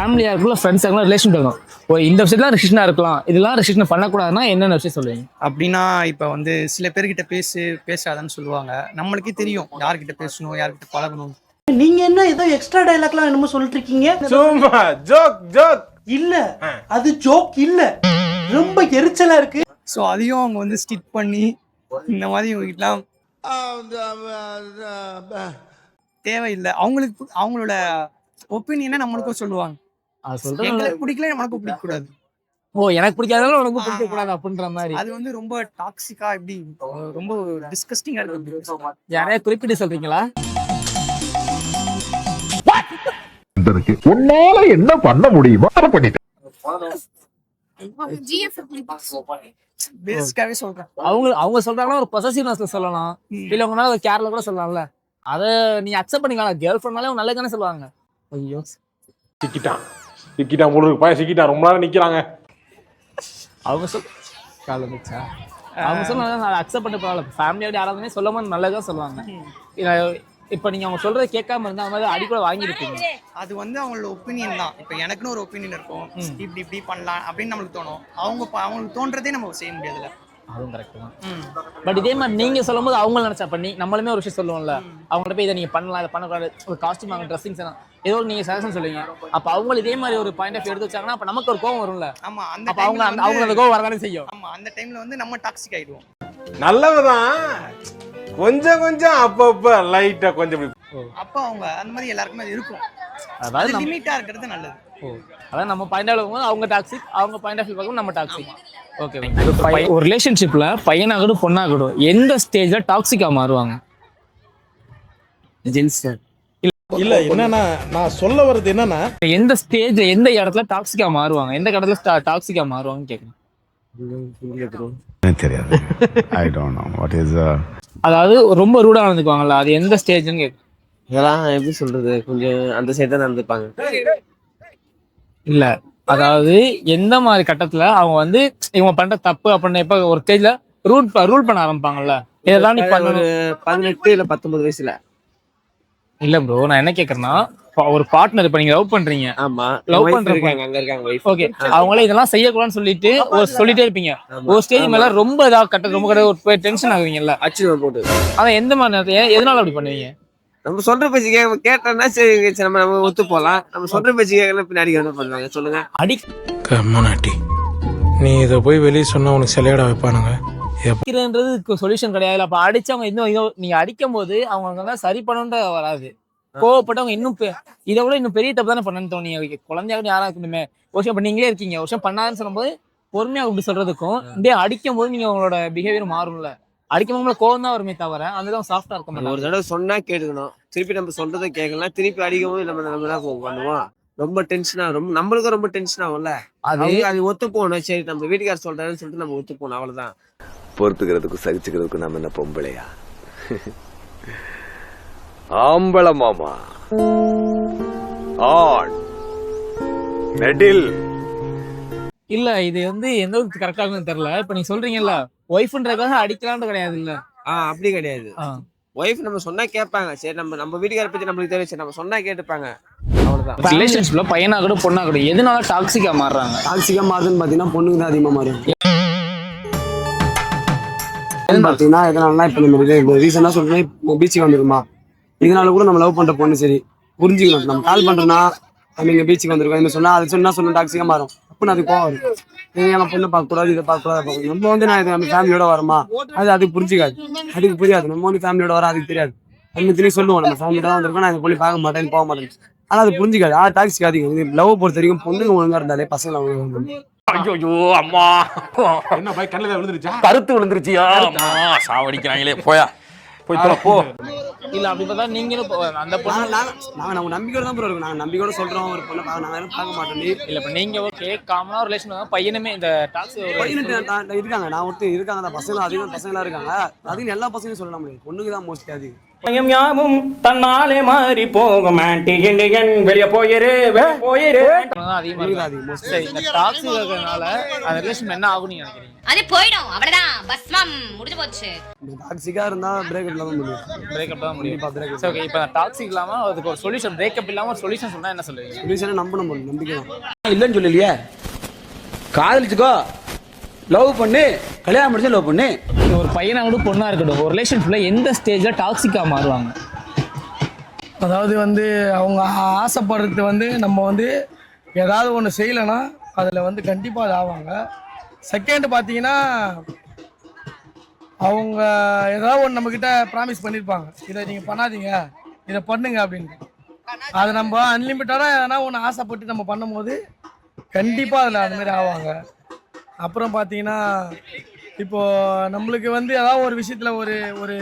ஃபேமிலியாக இருக்கலாம், ஃப்ரெண்ட்ஸாக இருக்கலாம், ரிலேஷன் இருக்கணும். இந்த விஷயத்துலாம் ரெஸ்ட்ரிக்ஷனாக இருக்கலாம், இதெல்லாம் ரெஸ்ட்ரிக்ஷன் பண்ணக்கூடாதுன்னா என்னென்ன விஷயம் சொல்லுவீங்க? அப்படின்னா இப்போ வந்து சில பேர்கிட்ட பேசாதன்னு சொல்லுவாங்க. நம்மளுக்கே தெரியும் யார்கிட்ட பேசணும், யார்கிட்ட பழகணும். நீங்க என்ன ஏதோ எக்ஸ்ட்ரா டயலாக்லாம் என்னமோ சொல்லிட்டு இருக்கீங்க? சும்மா ஜோக் இல்ல, அது ஜோக் இல்ல, ரொம்ப எரிச்சலா இருக்கு. ஸோ அதையும் அவங்க வந்து ஸ்டிக் பண்ணி இந்த மாதிரி இவங்ககிட்டலாம் தேவையில்லை. அவங்களோட ஒப்பீனியனை நம்மளுக்கும் சொல்லுவாங்க. அது சொல்றது எங்களுக்கு பிடிக்கல, நம்மளுக்கும் பிடிக்கக்கூடாது. எனக்கு பிடிக்காதனால உனக்கு பிடிக்க கூடாது அப்படின்ற மாதிரி. அது வந்து ரொம்ப டாக்ஸிக்கா, எப்படி ரொம்ப டிஸ்கஸ்டிங்கா இருக்கு. யாரையா குறிப்பிட்டு சொல்றீங்களா? உன்னால என்ன பண்ண முடியுமோ அதை பண்ணிட்டேன். பேசிக்காவே சொல்றேன். அவங்க சொல்றாங்கன்னா ஒரு பொசசிவ்னஸ்ல சொல்லலாம், இல்ல உங்களால ஒரு கேர்ல கூட சொல்லலாம்ல. அதை நீ அக்செப்ட் பண்ணிக்கலாம். கேர்ள் ஃப்ரெண்ட்னாலே அவங்க நல்லதானே சொல்லுவாங்க. ஐயோ சிக்கிட்டான் போல இருக்கு, பையன் சிக்கிட்டான், ரொம்ப நேரம் நிக்கிறாங்க. அவங்க சொல்லுவாங்க அதை அக்செப்ட் பண்ண பரவாயில்ல. ஃபேமிலியோட யாராவது சொல்லும் நல்லதான் சொல்லுவாங்க. இப்போ நீங்க அவங்க சொல்றதை கேட்காம இருந்தா அந்த மாதிரி அடி கூட வாங்கியிருப்பீங்க. அது வந்து அவங்களோட ஒப்பீனியன் தான். இப்போ எனக்குன்னு ஒரு ஒப்பீனியன் இருக்கும், இப்படி பண்ணலாம் அப்படின்னு நம்மளுக்கு தோணும். அவங்களுக்கு தோன்றதே நம்ம செய்ய முடியாதுல்ல. அதுவும் கரெக்ட் தான். பட் இதே மாதிரி நீங்க சொல்லும் போது அவங்க நினைச்சா பண்ணி நம்மளுமே ஒரு விஷயம் சொல்லுவோம்ல, அவங்கள்ட்ட போய் இதை நீங்க பண்ணலாம், இதை பண்ணக்கூடாது, ஒரு காஸ்டியூம் வாங்க, ட்ரெஸ்ஸிங்ஸ் எல்லாம் ஏதோ நீங்க சஜஷன் சொல்லுவீங்க. அப்ப அவங்க இதே மாதிரி ஒரு பாயிண்ட் ஆஃப் எடுத்து வச்சாங்கன்னா அப்ப நமக்கு ஒரு கோவம் வரும்ல. ஆமா, அப்ப அவங்க அந்த கோவம் வரதானே செய்யும். ஆமா, அந்த டைம்ல வந்து நம்ம டாக்ஸிக் ஆயிடுவோம். நல்லவதான், கொஞ்சம் அப்பப்ப லைட்டா கொஞ்சம் அப்ப அவங்க அந்த மாதிரி எல்லாருக்குமே இருக்கும். அதாவது லிமிட்டா இருக்கிறது நல்லது. அதான் நம்ம பாயிண்ட் ஆஃப் வியூ அவங்க டாக்ஸிக், அவங்க பாயிண்ட் ஆஃப் வியூ பார்க்கும் நம்ம டாக்ஸிக். ஓகே. ஒரு ரிலேஷன்ஷிப்ல பையனாகட்டும் பொண்ணாகட்டும் எந்த ஸ்டேஜ்ல டாக்ஸிக்கா மாறுவாங்க? இல்ல, என்னன்னா நான் சொல்ல வர்றது என்னன்னா, எந்த ஸ்டேஜ் எந்த இடத்துல டாக்ஸிக்கா மாறுவாங்க, எந்த இடத்துல டாக்ஸிக்கா மாறுவாங்கன்னு கேட்கணும். தெரியாது. I don't know what is அதாவது ரொம்ப ரூடா நடந்துக்குவாங்கல்ல, அது எந்த ஸ்டேஜ்னு கேட்கணும். இதெல்லாம் எப்படி சொல்றது, கொஞ்சம் அந்த சைடு தான் நடந்துப்பாங்க. இல்ல, அதாவது எந்த மாதிரி கட்டத்துல அவங்க வந்து இவங்க பண்ற தப்பு அப்படின்னு இப்ப ஒரு ஸ்டேஜ்ல ரூல் பண்ண ஆரம்பிப்பாங்கல்ல, இதெல்லாம் நீ பண்ணணும். 18 இல்ல 19 வயசுல. இல்ல ப்ரோ, நான் என்ன கேக்குறேன்னா, ஒரு பார்ட்னர் இப்ப நீங்க லவ் பண்றீங்க, ஆமா, லவ் பண்றீங்க, அங்க இருக்காங்க வைஃப். ஓகே, அவங்களே இதெல்லாம் செய்யக்கூடாதுன்னு சொல்லிட்டே இருப்பீங்க. ஒரு ஸ்டேஜ் மேல ரொம்ப ரொம்ப டென்ஷன் ஆகுவீங்கல்ல, அச்சு போட்டு. அதான் எந்த மாதிரி நேரத்துல எதனால அப்படி பண்ணுவீங்க? நம்ம சொல்ற பேச்சு கேட்டோம்னா சரி, நம்ம ஒத்து போலாம். நம்ம சொல்ற பேச்சு கேட்கலாம், பின்னாடி என்ன பண்ணுவாங்க சொல்லுங்க? கம்மனாட்டி நீ இதை போய் வெளியே சொன்னா உனக்கு சிலையாட வைப்பானுங்க. அடிக்கிறதுக்கு சொல்யூஷன் கிடையாது. அப்ப அடிச்சவங்க இன்னும் நீங்க அடிக்கும் போது அவங்க சரி பண்ணணுன்ற வராது. கோவப்பட்டவங்க இதை விட இன்னும் பெரிய தப்பு தானே பண்ணணும்னு தோணுங்க. குழந்தையாக யாரா இருக்கணுமே, ஒரு விஷயம் நீங்களே இருக்கீங்க, ஒரு விஷயம் பண்ணாதுன்னு சொல்லும்போது பொறுமையா இப்படி சொல்றதுக்கும் இப்படியே அடிக்கும் போது நீங்க உங்களோட பிஹேவியர் மாறும்ல. அடிக்கும் போது கோவம் தான் வருமே தவிர அந்த சாஃப்டா இருக்க மாட்டோம். ஒரு தடவை சொன்னா கேட்டுக்கணும், திருப்பி நம்ம சொல்றதை கேட்கலாம். திருப்பி அடிக்கும் போது நம்ம பண்ணுவோம், ரொம்ப டென்ஷனா, ரொம்ப நம்மளுக்கும் ரொம்ப டென்ஷன் ஆகும்ல. அது ஒத்து போகணும். சரி, நம்ம வீட்டுக்காரர் சொல்றாருன்னு சொல்லிட்டு நம்ம ஒத்து போகணும், அவ்வளவுதான். பொறுத்துக்கிறதுக்கும் சகிச்சுக்கிறதுக்கும் நம்ம என்ன பொம்பளையா? ஆம்பளை மாமா, ஆண் நெடில். இல்ல, இது வந்து எந்த அளவுக்கு கரெக்டா இருக்குன்னு தெரியல. இப்ப நீங்க சொல்றீங்கல்ல, ஒய்ஃப்ன்றதுக்காக அடிக்கலாம்னு கிடையாது. இல்ல, அப்படி கிடையாது. ஒய்ஃப் நம்ம சொன்னா கேட்பாங்க. சரி, நம்ம வீட்டுக்கார பத்தி நம்மளுக்கு தெரியும், சரி நம்ம சொன்னா கேட்டுப்பாங்க, அவ்வளவுதான். ரிலேஷன்ஷிப்ல பையனாகட்டும் பொண்ணாகட்டும் எதனால டாக்ஸிக்கா மாறுறாங்க? டாக்ஸிக்கா மாறுதுன்னு பாத்தீங்கன்னா பொண்ணுங்க தான் அதிகமா மாறும். பாத்தீங்கன்னா எதனாலனா, இப்ப நம்ம ரீசனா சொல்றேன், பீச்சுக்கு வந்துருமா, இதனால கூட நம்ம லவ் பண்ற பொண்ணு சரி புரிஞ்சுக்கணும். நம்ம கால் பண்றோம்னா நம்ம இங்க பீச்சுக்கு வந்திருக்கோம், இந்த சொன்னா அது சொன்ன டாக்ஸிக்கா மாறும். அப்படின்னு அது கோவம் வரும். நம்ம பொண்ணு பார்க்க கூடாது, இதை பார்க்க கூடாது. நம்ம வந்து நான் நம்ம ஃபேமிலியோட வரமா, அது புரிஞ்சுக்காது, அதுக்கு புரியாது. நம்ம வந்து ஃபேமிலியோட வர அதுக்கு தெரியாது. நம்ம திரும்பி சொல்லுவோம், நம்ம ஃபேமிலியோட தான் வந்திருக்கோம், நான் இந்த பொண்ணு பார்க்க மாட்டேன், போக மாட்டேன். ஆனா அது புரிஞ்சுக்காது. டாக்ஸிக் அதிகம். லவ் பொறுத்த வரைக்கும் பொண்ணுங்க ஒழுங்கா இருந்தாலே பசங்க அவங்க ஐயோ அம்மா, என்ன பாய் கண்ணுல விழுந்துருச்சா? கருத்து விழுந்துருச்சியா? சாவடிக்கிறாங்களே, போயா போய் போ. இல்ல, அப்படி பார்த்தா நீங்களும் அந்த நாங்க நம்ம நம்பிக்கையோட தான் இருக்கும். நாங்க நம்பிக்கையோட சொல்றோம், ஒரு பொண்ணை நாங்க யாரும் பார்க்க மாட்டோம். இல்ல, இப்ப நீங்க கேட்காம ரிலேஷன் பையனுமே இந்த பையனுக்கு இருக்காங்க, நான் ஒருத்தர் இருக்காங்க, அந்த பசங்க அதிகம் பசங்களா இருக்காங்க. அதிகம் எல்லா பசங்களும் சொல்ல முடியாது, பொண்ணுக்கு தான் மோஸ்ட்லி அதிகம். யாவும் தன்னாலே மாறி போகும். வெளியே போயிரு அதிகமா இருக்கு. இந்த டாக்ஸிக் இருக்கிறதுனால அந்த ரிலேஷன் என்ன ஆகும் நீங்க நினைக்கிறீங்க? அது போயிடும் அவ்வளவுதான் பஸ்மம் முடிஞ்சு போச்சு. டாக்ஸிக்கா இருந்தா பிரேக்கப் தான் முடியும். பிரேக்கப் தான் முடியும். சரி ஓகே, இப்போ டாக்ஸிக் இல்லாம அதுக்கு ஒரு சொல்யூஷன், பிரேக்கப் இல்லாம ஒரு சொல்யூஷன் சொன்னா என்ன சொல்லுவீங்க? சொல்யூஷனை நம்பணும், நம்பிக்கை தான். இல்லைன்னு சொல்லலையே, காதலிச்சுக்கோ, லவ் பண்ணு, கல்யாணம் முடிச்சு லவ் பண்ணு. ஒரு பையனா கூட பொண்ணா இருக்கட்டும், ஒரு ரிலேஷன்ஷிப்ல எந்த ஸ்டேஜ்ல டாக்ஸிக்கா மாறுவாங்க? அதாவது வந்து அவங்க ஆசைப்படுறது வந்து நம்ம வந்து ஏதாவது ஒன்று செய்யலைன்னா அதில் வந்து கண்டிப்பாக அது ஆவாங்க. செகண்ட் பார்த்தீங்கன்னா அவங்க ஏதாவது ஒன்று நம்மக்கிட்ட ப்ராமிஸ் பண்ணியிருப்பாங்க, இதை நீங்கள் பண்ணாதீங்க, இதை பண்ணுங்க அப்படின்னு. அதை நம்ம அன்லிமிட்டடாக எதனா ஒன்று ஆசைப்பட்டு நம்ம பண்ணும்போது கண்டிப்பாக அதில் அதுமாரி ஆவாங்க. அப்புறம் பார்த்தீங்கன்னா இப்போது நம்மளுக்கு வந்து ஏதாவது ஒரு விஷயத்தில் ஒரு ஒரு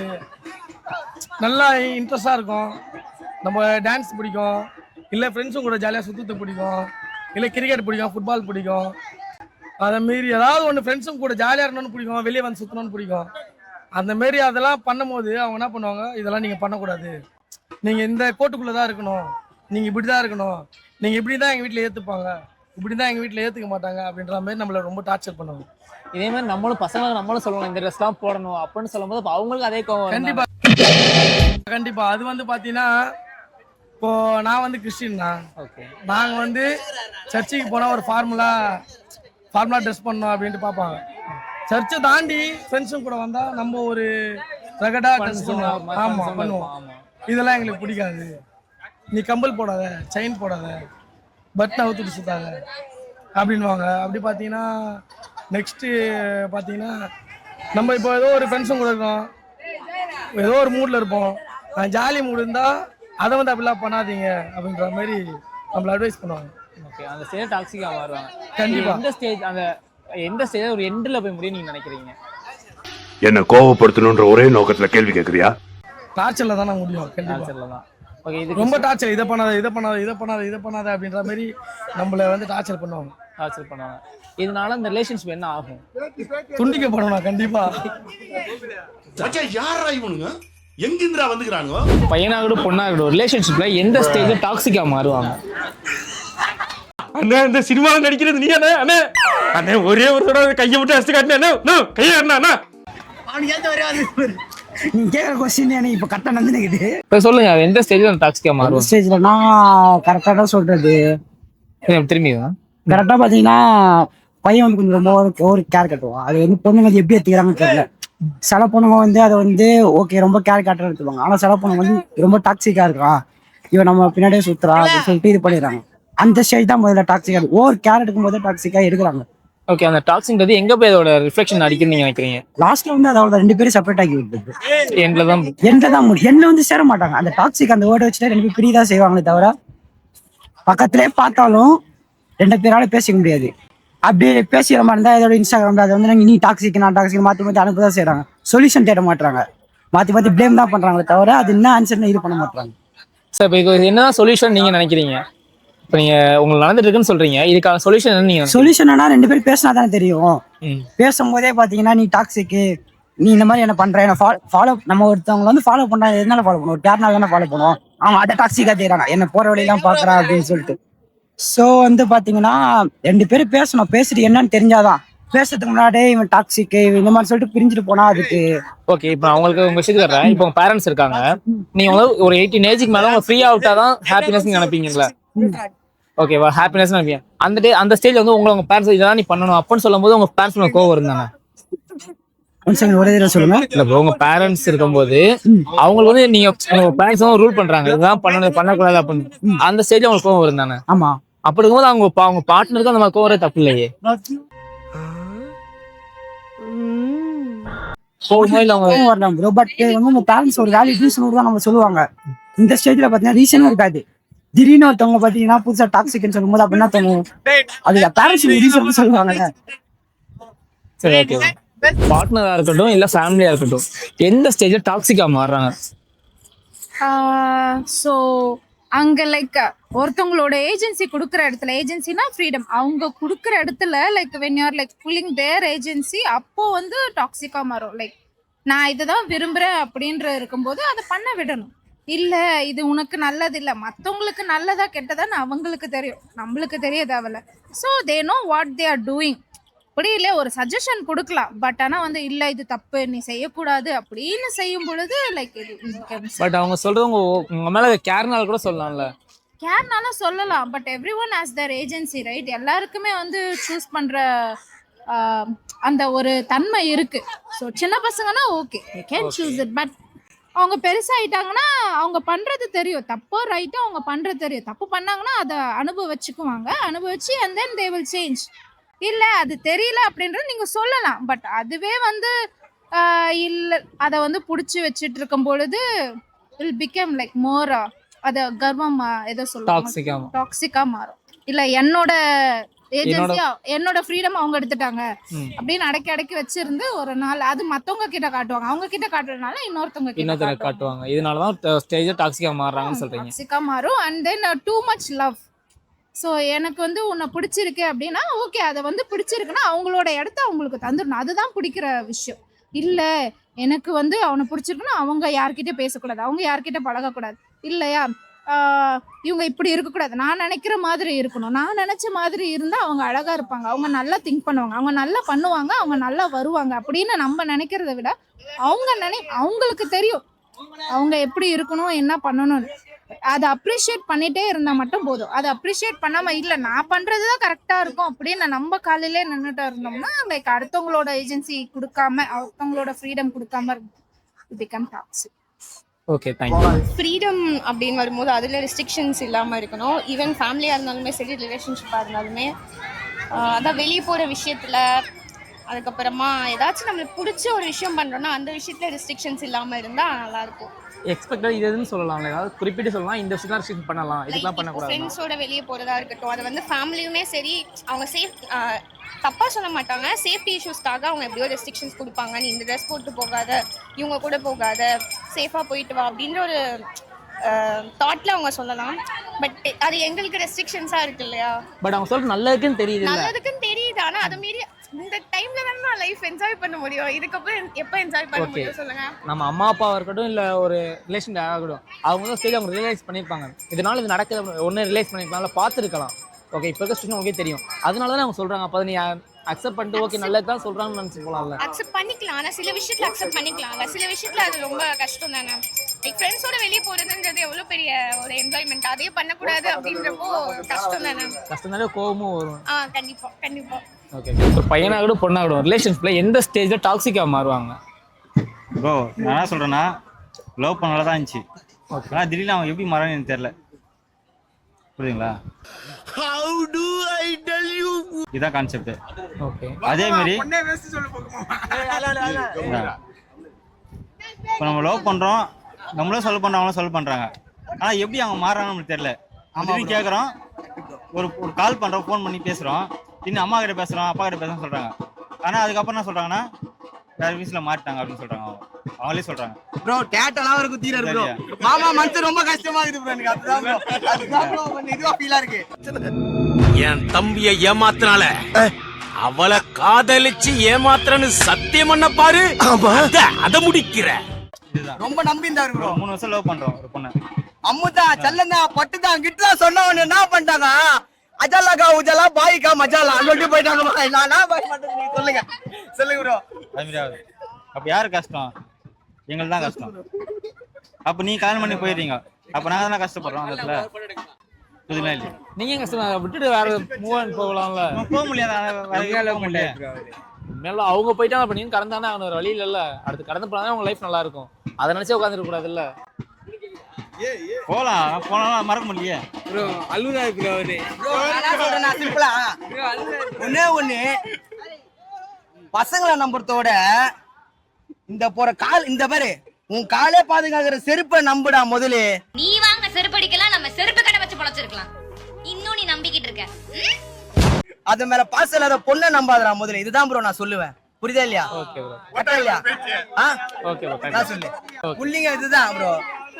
நல்லா இன்ட்ரெஸ்டாக இருக்கும், நம்ம டான்ஸ் பிடிக்கும், இல்லை ஃப்ரெண்ட்ஸும் கூட ஜாலியாக சுற்றுறது பிடிக்கும், இல்லை கிரிக்கெட் பிடிக்கும், ஃபுட்பால் பிடிக்கும், அதை மாரி ஏதாவது ஒன்று ஃப்ரெண்ட்ஸும் கூட ஜாலியாக இருக்கணும்னு பிடிக்கும், வெளியே வந்து சுற்றணும்னு பிடிக்கும். அந்தமாரி அதெல்லாம் பண்ணும்போது அவங்க என்ன பண்ணுவாங்க, இதெல்லாம் நீங்கள் பண்ணக்கூடாது, நீங்கள் இந்த கோட்டுக்குள்ளே தான் இருக்கணும், நீங்கள் இப்படி தான் இருக்கணும், நீங்கள் இப்படி தான் எங்கள் வீட்டில் ஏற்றுப்பாங்க, இப்படி தான் எங்கள் வீட்டில் ஏற்றுக்க மாட்டாங்க அப்படின்ற மாதிரி நம்மளை ரொம்ப டார்ச்சர் பண்ணுவாங்க. இதே மாதிரி நம்மளும் பசங்களுக்கு நம்மளும் சொல்லணும், இந்த ட்ரெஸ்லாம் போடணும் அப்படின்னு சொல்லும்போது அப்போ அவங்களுக்கு அதே கோவம். கண்டிப்பா அது வந்து பாத்தீங்கன்னா, இப்போ நான் வந்து கிறிஸ்டின் தான். ஓகே, நாங்கள் வந்து சர்ச்சுக்கு போனால் ஒரு ஃபார்முலா ட்ரெஸ் பண்ணோம் அப்படின்ட்டு பார்ப்பாங்க. சர்ச்சை தாண்டி ஃப்ரெண்ட்ஸும் கூட வந்தால் நம்ம ஒரு ரகடாக ட்ரெஸ் பண்ணுவோம். ஆமாம் பண்ணுவோம். இதெல்லாம் எங்களுக்கு பிடிக்காது, நீ கம்பல் போடாத, செயின் போடாத, பட்டன் அவுத்துட்டு சுத்தாத அப்படின்வாங்க. அப்படி பார்த்தீங்கன்னா நெக்ஸ்ட்டு பார்த்தீங்கன்னா நம்ம இப்போ ஏதோ ஒரு ஃப்ரெண்ட்ஸும் கூட இருக்கோம், ஏதோ ஒரு மூடில் இருப்போம், ஜாலி மூடு இருந்தால் அதை வந்து அப்படிலாம் பண்ணாதீங்க அப்படின்ற மாதிரி நம்மளை அட்வைஸ் பண்ணுவாங்க. ஓகே, அந்த ஸ்டேஜ் டாக்ஸிக்காக மாறுவாங்க. கண்டிப்பாக எந்த ஸ்டேஜ், அந்த எந்த ஸ்டேஜ் ஒரு எண்டில் போய் முடியும் நீங்கள் நினைக்கிறீங்க? என்ன கோவப்படுத்தணுன்ற ஒரே நோக்கத்துல கேள்வி கேட்குறியா? டார்ச்சரில் தானே முடியும். கண்டிப்பாக தான். ஓகே, இது ரொம்ப டார்ச்சர், இதை பண்ணாத, இதை பண்ணாத, இதை பண்ணாத, இதை பண்ணாத அப்படின்ற மாதிரி நம்மளை வந்து டார்ச்சர் பண்ணுவாங்க. டார்ச்சர் பண்ணுவாங்க. இதனால இந்த ரிலேஷன்ஷிப் என்ன ஆகும்? துண்டிக்கப்படணும் கண்டிப்பாக. யாரா இவனுங்க எங்கிந்திரா வந்துக்கிறானுங்க? பையனாகட்டும் பொண்ணாகட்டும் ரிலேஷன்ஷிப்ல எந்த ஸ்டேஜ்ல டாக்ஸிக்கா மாறுவாங்க? அண்ணே இந்த சினிமாவில் நடிக்கிறது நீ அண்ணே? அண்ணே அண்ணே ஒரே ஒரு தடவை கையை விட்டு அடிச்சு காட்டினே கையை அண்ணா. நீ கேட்குற கொஸ்டின் எனக்கு இப்போ கரெக்டாக நடந்துனுக்குது. இப்போ சொல்லுங்க, எந்த ஸ்டேஜ்ல டாக்ஸிக்கா மாறுவாங்க? ஸ்டேஜில் நான் கரெக்டாக தான் சொல்கிறது. திரும்பி கரெக்டாக பார்த்தீங்கன்னா பையன் வந்து கொஞ்சம் ரொம்ப ஒரு கேர் கட்டுவான். அது வந்து பொண்ணுங்க வந்து எப்படி எடுத்துக்கிறாங்கன்னு தெரியல. சில பொண்ணுங்க வந்து அதை வந்து ஓகே ரொம்ப கேர் காட்டுற எடுத்துப்பாங்க, ஆனால் சில பொண்ணுங்க வந்து ரொம்ப டாக்ஸிக்காக இருக்கான், இவன் நம்ம பின்னாடியே சுற்றுறான் அப்படின்னு சொல்லிட்டு இது பண்ணிடுறாங்க. அந்த ஸ்டேஜ் தான் முதல்ல டாக்ஸிக்காக, ஓவர் கேர் எடுக்கும் போது டாக்ஸிக்காக எடுக்கிறாங்க. ஓகே, அந்த டாக்ஸிக்ன்றது எங்க போய் அதோட ரிஃப்ளெக்ஷன் அடிக்குன்னு நீங்க நினைக்கிறீங்க? லாஸ்ட்ல வந்து அதோட ரெண்டு பேரும் செப்பரேட் ஆகி விட்டுது. எண்ட்ல தான் முடியும். என்ன வந்து சேர மாட்டாங்க. அந்த டாக்ஸிக் அந்த வேர்டை வச்சுட்டு ரெண்டு பேரும் பிரிதான் செய்வாங்களே தவிர பக்கத்திலே பார்த்தாலும் ரெண்டு பேரால பேசிக்க முடியாது. அப்படியே பேசிக்கிற மாதிரி இருந்தால் இதோட இன்ஸ்டாகிராம்ல அதை வந்து நீ டாக்ஸிக் நான் டாக்ஸிக் மாற்றி மாற்றி அனுப்ப தான் செய்கிறாங்க. சொல்யூஷன் தேட மாட்டாங்க, மாற்றி மாற்றி பிளேம் தான் பண்ணுறாங்களே தவிர அது என்ன ஆன்சர்னு இது பண்ண மாட்டாங்க. சார் இப்போ இது என்னதான் சொல்யூஷன் நீங்க நினைக்கிறீங்க? இப்போ நீங்க உங்களுக்கு நடந்துட்டு இருக்குன்னு சொல்றீங்க, இதுக்கான சொல்யூஷன் என்ன? நீங்க சொல்யூஷன் என்ன, ரெண்டு பேரும் பேசினா தானே தெரியும். பேசும்போதே பார்த்தீங்கன்னா நீ டாக்ஸிக்கு, நீ இந்த மாதிரி என்ன பண்ற, என்ன ஃபாலோ, நம்ம ஒருத்தவங்களை வந்து ஃபாலோ பண்ணா எதனால ஃபாலோ பண்ணுவோம், கேர்னால தானே ஃபாலோ பண்ணுவோம். அவங்க அதை டாக்ஸிக்காக செய்கிறாங்க, என்ன போகிற வழியெல்லாம் பார்க்குறான் அப்படின்னு சொல்லிட்டு. ஸோ வந்து பார்த்தீங்கன்னா ரெண்டு பேரும் பேசணும், பேசிட்டு என்னன்னு தெரிஞ்சாதான். பேசுறதுக்கு முன்னாடியே இவன் டாக்ஸிக்கு இந்த மாதிரி சொல்லிட்டு பிரிஞ்சுட்டு போனா அதுக்கு ஓகே. இப்போ அவங்களுக்கு உங்க விஷயத்துக்கு வர்றேன். இப்போ உங்க பேரண்ட்ஸ் இருக்காங்க, நீங்க வந்து ஒரு 18 ஏஜுக்கு மேல அவங்க ஃப்ரீ அவுட்டாதான் ஹாப்பினஸ் நினைப்பீங்களா? ஓகேவா, ஹாப்பினஸ் நினைப்பீங்க. அந்த ஸ்டேஜ் வந்து உங்க பேரண்ட்ஸ் இதெல்லாம் நீ பண்ணணும் அப்படின்னு சொல்லும் போது உங்க பேரண்ட்ஸ் கோவம் இருந்தாங்க? ஒரே தடவை சொல்லுங்க. இல்ல ப்ரோ, உங்க பேரண்ட்ஸ் இருக்கும்போது அவங்களுக்கு வந்து நீங்க உங்க பேரண்ட்ஸ் வந்து ரூல் பண்றாங்க, இதெல்லாம் பண்ணணும் பண்ணக்கூடாது அப்படின்னு, அந்த ஸ்டேஜ் அவங்களுக்கு கோவம் இருந்தாங்க. ஆமா, அப்படி இருக்கும்போது அவங்க பார்ட்னருக்கு அந்த மாதிரி கோவம் தப்பு இல்லையே? நம்ம சொல்லுவாங்க. இந்த ஸ்டேஜ்ல பாத்தீங்கன்னா ரீசனும் இருக்காது. திடீர்னு ஒருத்தவங்க பாத்தீங்கன்னா புதுசா டாக்ஸிக்னு சொல்லும் போது அப்படின்னா தோணும், அது பேரண்ட்ஸ் ரீசன் சொல்லுவாங்க. சரி ஓகே, பார்ட்னரா இருக்கட்டும் இல்ல ஃபேமிலியா இருக்கட்டும், எந்த ஸ்டேஜ்ல டாக்ஸிக்கா மாறுறாங்க? ஸோ அங்கே லைக் ஒருத்தவங்களோட ஏஜென்சி கொடுக்குற இடத்துல, ஏஜென்சினா ஃப்ரீடம், அவங்க கொடுக்குற இடத்துல like when you are like pulling their agency, அப்போ வந்து டாக்ஸிக்காக மாறும். லைக் நான் இதை தான் விரும்புகிறேன் அப்படின்ற இருக்கும்போது அதை பண்ண விடணும். இல்லை இது உனக்கு நல்லது இல்லை, மற்றவங்களுக்கு நல்லதா கெட்டதான்னு அவங்களுக்கு தெரியும், நம்மளுக்கு தெரிய தேவையில்ல. So they know what they are doing. அப்படி இல்லை ஒரு சஜஷன் கொடுக்கலாம், பட் ஆனா வந்து இல்ல இது தப்பு நீ செய்யக்கூடாது அப்படின்னு செய்யும் பொழுது லைக் பட் அவங்க சொல்றது உங்க மேல கேர்னால கூட சொல்லலாம்ல. கேர்னால சொல்லலாம், but every one has their agency right. எல்லாருக்குமே வந்து சூஸ் பண்ற அந்த ஒரு தன்மை இருக்கு. ஸோ சின்ன பசங்கன்னா okay you can choose it, but அவங்க பெருசாயிட்டாங்கன்னா அவங்க பண்றது தெரியும், தப்போ ரைட்டோ அவங்க பண்றது தெரியும். தப்பு பண்ணாங்கன்னா அதை அனுபவிச்சுக்குவாங்க, அனுபவிச்சு and then they will change. இல்ல அது தெரியல அப்படின்றது நீங்க சொல்லலாம், பட் அதுவே வந்து இல்ல அதை வந்து புடிச்சு வச்சுட்டு இருக்கும் பொழுது வில் பிகம் லைக் மோர் அத கர்வம் ஏதோ சொல்லுவாங்க டாக்ஸிக்கா மாறும். இல்ல என்னோட ஏஜென்சியா என்னோட ஃப்ரீடம் அவங்க எடுத்துட்டாங்க அப்படின்னு அடக்கி வச்சிருந்து ஒரு நாள் அது மத்தவங்க கிட்ட காட்டுவாங்க, அவங்க கிட்ட காட்டுறதுனால இன்னொருத்தவங்க கிட்ட காட்டுவாங்க. இதனாலதான் ஸ்டேஜ் டாக்ஸிக்கா மாறுறாங்கன்னு சொல்றீங்க. டாக்ஸிக்கா மாறும் and then too much love. So எனக்கு வந்து உன்னை பிடிச்சிருக்கு அப்படின்னா ஓகே, அதை வந்து பிடிச்சிருக்குன்னா அவங்களோட இடத்த அவங்களுக்கு தந்துடணும், அதுதான் பிடிக்கிற விஷயம். இல்ல எனக்கு வந்து அவனை பிடிச்சிருக்குன்னா அவங்க யார்கிட்ட பேசக்கூடாது, அவங்க யார்கிட்ட பழகக்கூடாது, இல்லையா இவங்க இப்படி இருக்கக்கூடாது, நான் நினைக்கிற மாதிரி இருக்கணும், நான் நினைச்ச மாதிரி இருந்தா அவங்க அழகா இருப்பாங்க, அவங்க நல்லா திங்க் பண்ணுவாங்க, அவங்க நல்லா பண்ணுவாங்க, அவங்க நல்லா வருவாங்க அப்படின்னு நம்ம நினைக்கிறத விட அவங்களுக்கு தெரியும் அவங்க எப்படி இருக்கணும் என்ன பண்ணணும்னு. அதை அப்ரிஷியேட் பண்ணிட்டே இருந்தா மட்டும் போதும். அதை அப்ரிஷியேட் பண்ணாம இல்ல நான் பண்றதுதான் கரெக்டா இருக்கும் அப்படின்னு நம்ம காலையிலே நின்றுட்டு இருந்தோம்னா லைக் அடுத்தவங்களோட ஏஜென்சி கொடுக்காம அடுத்தவங்களோட ஃப்ரீடம் கொடுக்காம become toxic. Okay thank you. Freedom அப்படின்னு வரும்போது அதில் ரெஸ்ட்ரிக்ஷன்ஸ் இல்லாமல் இருக்கணும். ஈவன் ஃபேமிலியாக இருந்தாலுமே சரி, ரிலேஷன்ஷிப்பாக இருந்தாலுமே அதான் வெளியே போகிற விஷயத்தில், அதுக்கப்புறமா ஏதாச்சும் நம்மளுக்கு பிடிச்ச ஒரு விஷயம் பண்ணுறோன்னா அந்த விஷயத்தில் ரெஸ்ட்ரிக்ஷன்ஸ் இல்லாமல் இருந்தால் நல்லாயிருக்கும். எக்ஸ்பெக்டட் இது எதுன்னு சொல்லலாம், ஏதாவது குறிப்பிட்டு சொல்லலாம் இந்த விஷயம்லாம் ரெஸ்ட்ரிக்ட் பண்ணலாம் இதெல்லாம் பண்ணக்கூடாது. ஃப்ரெண்ட்ஸோட வெளியே போகிறதா இருக்கட்டும், அது வந்து ஃபேமிலியுமே சரி அவங்க தப்பாக சொல்ல மாட்டாங்க, சேஃப்டி இஷ்யூஸ்க்காக அவங்க எப்படியோ ரெஸ்ட்ரிக்ஷன்ஸ் கொடுப்பாங்க, நீ இந்த ட்ரெஸ் போட்டு போகாத, இவங்க கூட போகாத, சேஃபாக போயிட்டு வா அப்படின்ற ஒரு தாட்ல அவங்க சொல்லலாம். பட் அது எங்களுக்கு ரெஸ்ட்ரிக்ஷன்ஸாக இருக்கு இல்லையா. பட் அவங்க சொல்றது நல்லதுக்குன்னு தெரியுது, நல்லதுக்குன்னு தெரியுது, ஆனால் அது மீறி இந்த டைம்ல தான் நான் லைஃப் என்ஜாய் பண்ண முடியும், இதுக்கப்புறம் எப்போ என்ஜாய் பண்ண முடியும் சொல்லுங்க. நம்ம அம்மா அப்பாவா இருக்கட்டும் இல்ல ஒரு ரிலேஷன் ஆகட்டும், அவங்க வந்து ஸ்டேஜ் அவங்க ரியலைஸ் பண்ணியிருப்பாங்க, இதனால இது நடக்குது ஒன்று ரியலைஸ் பண்ணிருக்கலாம், இல்லை பார்த்துருக்கலாம். ஓகே இப்போ இருக்க சுச்சுவேஷன் உங்களுக்கே தெரியும், அதனால தான் அவங்க சொல்றாங்க. அப்போ நீ அக்செப்ட் பண்ணிட்டு ஓகே நல்லது தான் சொல்றாங்கன்னு நினைச்சு போகலாம்ல. அக்செப்ட் பண்ணிக்கலாம், ஆனால் சில விஷயத்துல அக்செப்ட் பண்ணிக்கலாம்ல, சில விஷயத்துல அது ரொம்ப கஷ்டம் தானே. லைக் ஃப்ரெண்ட்ஸோட வெளியே போறதுன்றது எவ்வளோ பெரிய ஒரு என்ஜாய்மெண்ட், அதையே பண்ணக்கூடாது அப்படின்றப்போ கஷ்டம் தானே. கஷ்டம் தானே, கோவமும் வரும். கண்டிப்பா கண்டிப்பா. ஓகே ஒரு பையனாகட்டும் பொண்ணாகட்டும் ரிலேஷன்ஷிப்ல எந்த ஸ்டேஜ்ல டாக்ஸிக்கா மாறுவாங்க? ப்ரோ நான் என்ன சொல்றேன்னா லவ் பண்ணல தான் இருந்துச்சு, ஆனால் திடீர்னு அவன் எப்படி மாறான்னு எனக்கு தெரியல, புரியுதுங்களா? இதான் கான்செப்ட். ஓகே அதே மாதிரி இப்போ நம்ம லவ் பண்றோம், நம்மளும் சொல்ல பண்றோம், அவங்களும் சொல்ல பண்றாங்க, ஆனா எப்படி அவங்க மாறாங்கன்னு நம்மளுக்கு தெரியல. திடீர்னு கேட்குறோம், ஒரு கால் பண்றோம், ஃபோன் பண்ணி பேசுறோம், இன்னும் அம்மா கிட்ட பேசுறோம், அப்பா கிட்ட பேசுறோம் சொல்றாங்க, ஆனா அதுக்கப்புறம் என்ன சொல்றாங்கன்னா வேற வீட்டுல மாட்டாங்க அப்படின்னு சொல்றாங்க. அவங்களே சொல்றாங்க ப்ரோ டேட்டலாம் ஒரு குத்திர ப்ரோ மாமா மனசு ரொம்ப கஷ்டமா இருக்குது ப்ரோ, எனக்கு அதுதான் ப்ரோ கொஞ்சம் இதுவா ஃபீலா இருக்கு. என் தம்பியை ஏமாத்தினால அவளை காதலிச்சு ஏமாத்துறன்னு சத்தியம் பண்ண பாரு, அத முடிக்கிற. ரொம்ப நம்பி இருந்தாரு ப்ரோ. 3 வருஷம் லவ் பண்றோம் ஒரு பொண்ணு, அம்முதா செல்லந்தா பட்டுதான் கிட்டா சொன்னவன என்ன பண்ணிட்டாங்க, அஜாலாக்கா உஜாலா பாய்க்கா மஜாலா சொல்லிட்டு போயிட்டாங்க. நான் பாய் மாட்டேன், நீங்க சொல்லுங்க சொல்லுங்க ப்ரோ. அது மாதிரி அப்ப யாரு கஷ்டம்? எங்களுக்கு தான் கஷ்டம். அப்ப நீ கால் பண்ணி போயிடுறீங்க, அப்ப நாங்க தானே கஷ்டப்படுறோம் அந்த இடத்துல, புரியுதுங்களா? இல்லையா? நீங்க கஷ்டம் விட்டுட்டு வேற மூவ் ஆன் போகலாம்ல. போக முடியாது, மேல அவங்க போயிட்டாங்க, அப்ப நீங்க கடந்தானே அவன் ஒரு வழி இல்ல, அடுத்து கடந்து போனா உங்க லைஃப் நல்லா இருக்கும், அதை நினைச்சே உட்காந்துருக்க கூடாது இல்ல. போலாம் மறக்க முடியலையே ப்ரோ. அழுதா ப்ரோ அவரு. ப்ரோ நான் சொல்றேன் சிம்பிளா ஒண்ணு பசங்களை நம்புறதோட இந்த போற கால் இந்த பாரு உன் காலே பாதுகாக்கிற செருப்பை நம்புடா முதல்ல. நீ வாங்க செருப்பு அடிக்கலாம், நம்ம செருப்பு கடை வச்சு பொழைச்சிருக்கலாம், இன்னும் நீ நம்பிக்கிட்டு இருக்க. அது மேல பாசம் இல்லாத பொண்ணை நம்பாதடா முதல்ல. இதுதான் ப்ரோ நான் சொல்லுவேன், புரியுதா இல்லையா? Okay bro. கரெக்டா இல்லையா? ஓகே ப்ரோ நான் சொல்லு புள்ளிங்க இதுதான் ப்ரோ.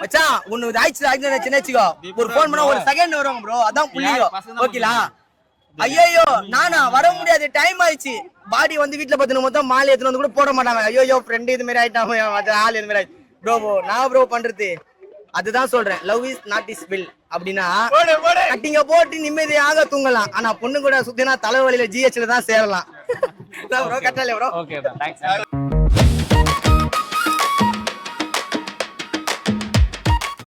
மச்சான் ஒன்னு ஆயிடுச்சு வச்சுக்கோ, ஒரு போன் பண்ணா ஒரு செகண்ட் வருவாங்க ப்ரோ, அதான் புள்ளிங்க. ஓகேலா? ஐயோ நானா வர முடியாது, டைம் ஆயிடுச்சு. பாடி வந்து வீட்டுல பத்தின மொத்தம் மாலை எடுத்துட்டு வந்து கூட போட மாட்டாங்க. ஐயோ ஃப்ரெண்ட் இது மாதிரி ஆயிட்டாங்க, ஆள் இது மாதிரி ப்ரோ. நான் ப்ரோ பண்றது அதுதான் சொல்றேன், love is not is will அப்படின்னா கட்டிங்க போட்டு நிம்மதியாக தூங்கலாம், ஆனா பொண்ணு கூட சுத்தினா தலைவலியில ஜிஹெச்ல தான் சேரலாம். ப்ரோ கரெக்டா இல்ல ப்ரோ ஓகே தேங்க்ஸ்